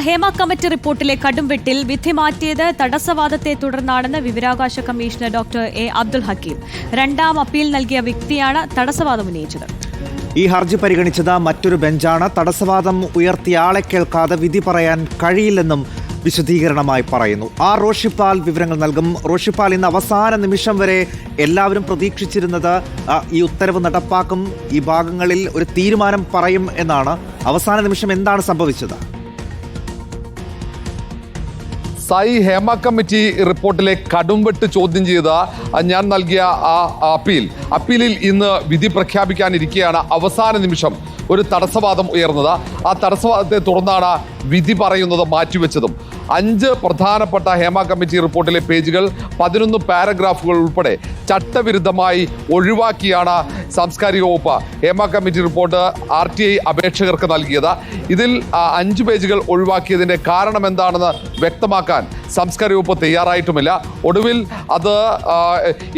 Hema committee റിപ്പോർട്ടിലെ കടുംവെട്ടിൽ വിധി മാറ്റിയത് തടസ്സവാദത്തെ തുടർന്നാണെന്ന് വിവരാവകാശ commissioner doctor A Abdul Hakeem. രണ്ടാം അപ്പീൽ നൽകിയ വ്യക്തിയാണ് തടസ്സവാദം ഉന്നയിച്ചത്. ഈ ഹർജി പരിഗണിച്ചത് മറ്റൊരു ബെഞ്ചാണ്. തടസ്സവാദം ഉയർത്തിയ ആളെ കേൾക്കാതെ വിധി പറയാൻ കഴിയില്ലെന്നും വിശദീകരണമായി പറയുന്നു. റോഷിപ്പാൽ വിവരങ്ങൾ നൽകും. റോഷിപ്പാൽ, ഇന്ന് അവസാന നിമിഷം വരെ എല്ലാവരും പ്രതീക്ഷിച്ചിരുന്നത് ഈ ഉത്തരവ് നടപ്പാക്കും, ഈ ഭാഗങ്ങളിൽ ഒരു തീരുമാനം പറയും എന്നാണ്. അവസാന നിമിഷം എന്താണ് സംഭവിച്ചത്? ഹേമ കമ്മിറ്റി റിപ്പോർട്ടിലെ കടുംവെട്ട് ചോദ്യം ചെയ്ത ഞാൻ നൽകിയ അപ്പീലിൽ ഇന്ന് വിധി പ്രഖ്യാപിക്കാനിരിക്കെയാണ് അവസാന നിമിഷം ഒരു തടസ്സവാദം ഉയർന്നത്. ആ തടസ്സവാദത്തെ തുടർന്നാണ് വിധി പറയുന്നത് മാറ്റിവെച്ചതും. 5 പ്രധാനപ്പെട്ട ഹേമ കമ്മിറ്റി റിപ്പോർട്ടിലെ പേജുകൾ 11 പാരഗ്രാഫുകൾ ഉൾപ്പെടെ ചട്ടവിരുദ്ധമായി ഒഴിവാക്കിയാണ് സാംസ്കാരിക വകുപ്പ് ഹേമ കമ്മിറ്റി റിപ്പോർട്ട് RTI അപേക്ഷകർക്ക് നൽകിയത്. ഇതിൽ 5 പേജുകൾ ഒഴിവാക്കിയതിൻ്റെ കാരണം എന്താണെന്ന് വ്യക്തമാക്കാൻ സാംസ്കാരിക വകുപ്പ് തയ്യാറായിട്ടുമില്ല. ഒടുവിൽ അത്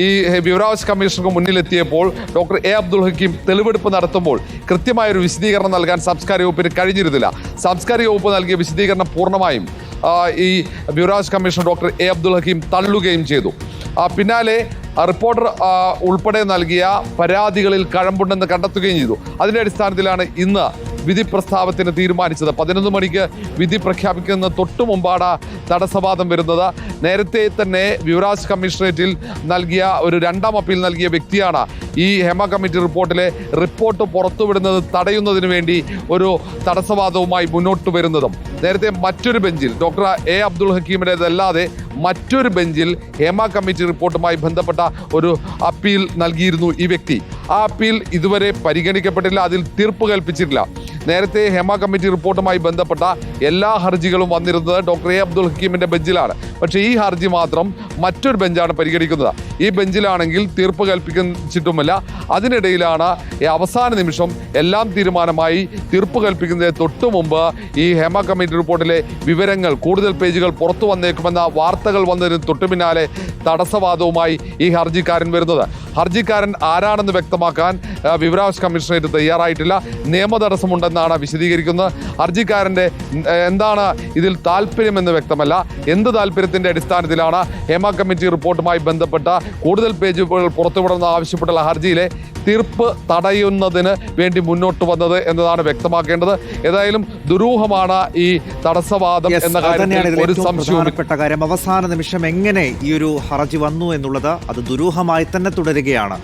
ഈ വിവരാവകാശ കമ്മീഷണർക്ക് മുന്നിലെത്തിയപ്പോൾ ഡോക്ടർ എ അബ്ദുൽ ഹക്കീം തെളിവെടുപ്പ് നടത്തുമ്പോൾ കൃത്യമായൊരു വിശദീകരണം നൽകാൻ സാംസ്കാരിക വകുപ്പിന് കഴിഞ്ഞിരുന്നില്ല. സാംസ്കാരിക വകുപ്പ് നൽകിയ വിശദീകരണം പൂർണ്ണമായും ഈ വിവരാവകാശ commissioner doctor A Abdul Hakeem തള്ളുകയും ചെയ്തു. പിന്നാലെ റിപ്പോർട്ടർ ഉൾപ്പെടെ നൽകിയ പരാതികളിൽ കഴമ്പുണ്ടെന്ന് കണ്ടെത്തുകയും ചെയ്തു. അതിൻ്റെ അടിസ്ഥാനത്തിലാണ് ഇന്ന് വിധി പ്രസ്താവത്തിന് തീരുമാനിച്ചത്. 11 മണിക്ക് വിധി പ്രഖ്യാപിക്കുന്ന തൊട്ടു മുമ്പാണ് തടസ്സവാദം വരുന്നത്. നേരത്തെ തന്നെ വിവരാവകാശ കമ്മീഷണറേറ്റിൽ നൽകിയ ഒരു രണ്ടാം അപ്പീൽ നൽകിയ വ്യക്തിയാണ് ഈ ഹേമ കമ്മിറ്റി റിപ്പോർട്ട് പുറത്തുവിടുന്നത് തടയുന്നതിന് വേണ്ടി ഒരു തടസ്സവാദവുമായി മുന്നോട്ട് വരുന്നതും. നേരത്തെ മറ്റൊരു ബെഞ്ചിൽ ഡോക്ടർ എ അബ്ദുൽ ഹക്കീമിൻ്റെതല്ലാതെ മറ്റൊരു ബെഞ്ചിൽ ഹേമ കമ്മിറ്റി റിപ്പോർട്ടുമായി ബന്ധപ്പെട്ട ഒരു അപ്പീൽ നൽകിയിരുന്നു ഈ വ്യക്തി. ആ അപ്പീൽ ഇതുവരെ പരിഗണിക്കപ്പെട്ടില്ല, അതിൽ തീർപ്പ് കൽപ്പിച്ചിട്ടില്ല. നേരത്തെ ഹേമ കമ്മിറ്റി റിപ്പോർട്ടുമായി ബന്ധപ്പെട്ട എല്ലാ ഹർജികളും വന്നിരുന്നത് ഡോക്ടർ എ അബ്ദുൽ ഹക്കീമിൻ്റെ ബെഞ്ചിലാണ്. പക്ഷേ ഈ ഹർജി മാത്രം മറ്റൊരു ബെഞ്ചാണ് പരിഗണിക്കുന്നത്. ഈ ബെഞ്ചിലാണെങ്കിൽ തീർപ്പ് കൽപ്പിച്ചിട്ടുമില്ല. അതിനിടയിലാണ് അവസാന നിമിഷം എല്ലാം തീരുമാനമായി തീർപ്പ് കൽപ്പിക്കുന്നതിന് തൊട്ടു മുമ്പ് ഈ ഹേമ കമ്മിറ്റി റിപ്പോർട്ടിലെ വിവരങ്ങൾ, കൂടുതൽ പേജുകൾ പുറത്തു വന്നേക്കുമെന്ന വാർത്തകൾ വന്നതിന് തൊട്ടു പിന്നാലെ തടസ്സവാദവുമായി ഈ ഹർജിക്കാരൻ വരുന്നത്. ഹർജിക്കാരൻ ആരാണെന്ന് വ്യക്തമാക്കാൻ വിവരാവകാശ കമ്മീഷണറേറ്റ് തയ്യാറായിട്ടില്ല. നിയമ തടസ്സമുണ്ടെന്നാണ് വിശദീകരിക്കുന്നത്. ഹർജിക്കാരൻ്റെ എന്താണ് ഇതിൽ താല്പര്യമെന്ന് വ്യക്തമല്ല. എന്ത് താല്പര്യത്തിൻ്റെ അടിസ്ഥാനത്തിലാണ് ഹേമ കമ്മിറ്റി റിപ്പോർട്ടുമായി ബന്ധപ്പെട്ട കൂടുതൽ പേജുകൾ പുറത്തുവിടണമെന്ന് ആവശ്യപ്പെട്ടുള്ള ഹർജിയിലെ തീർപ്പ് തടയുന്നതിന് വേണ്ടി മുന്നോട്ട് വന്നത് എന്നതാണ് വ്യക്തമാക്കേണ്ടത്. ഏതായാലും ദുരൂഹമാണ് ഈ തടസ്സവാദം എന്ന കാര്യത്തിൽ ഒരു സംശയപ്പെട്ട കാര്യം. അവസാന നിമിഷം എങ്ങനെ ഈ ഒരു ഹർജി വന്നു എന്നുള്ളത് അത് ദുരൂഹമായി തന്നെ തുടരുകയാണ്.